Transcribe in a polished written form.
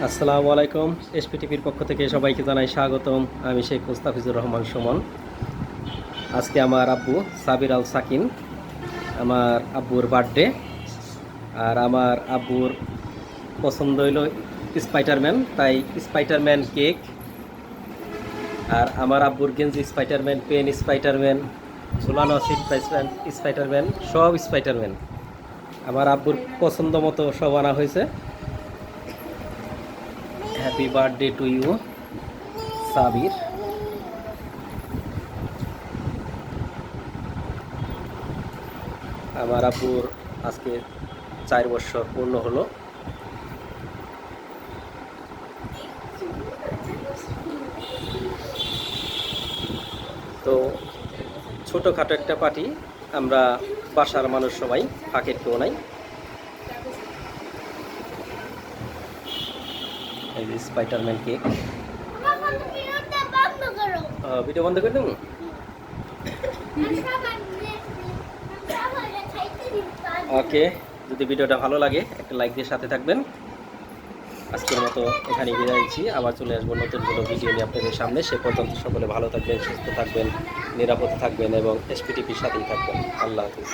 আসসালামু আলাইকুম। এসপিটিভির পক্ষ থেকে সবাইকে জানাই স্বাগতম। আমি শেখ মুস্তাফিজুর রহমান সুমন। আজকে আমার আব্বু সাবির আল সাকিন, আমার আব্বুর বার্থডে। আর আমার আব্বুর পছন্দ হইল স্পাইডারম্যান, তাই স্পাইডারম্যান কেক। আর আমার আব্বুর গেঞ্জি স্পাইডারম্যান, পেন স্পাইডারম্যান, ঝুলানো সিট স্পাইডারম্যান, সব স্পাইডারম্যান। আমার আব্বুর পছন্দ মতো সব আনা হয়েছে। Happy birthday to you Sabir. আমার আব্বুর আজকে 4 বছর পূর্ণ হলো। তো ছোটোখাটো একটা পার্টি, আমরা বাসার মানুষ সবাই, ফাঁকের কেউ নাই। এই যে স্পাইডারম্যান কেক। ভিডিও বন্ধ করে দেবো। ওকে, যদি ভিডিওটা ভালো লাগে একটা লাইক দিয়ে সাথে থাকবেন। আজকের মতো এখানেই বিদায় দিচ্ছি। আবার চলে আসবো নতুন কোনো ভিডিও নিয়ে আপনাদের সামনে। সে পর্যন্ত সকলে ভালো থাকবেন, সুস্থ থাকবেন, নিরাপদে থাকবেন এবং এসপিটিভির সাথেই থাকবেন। আল্লাহ হাফিজ।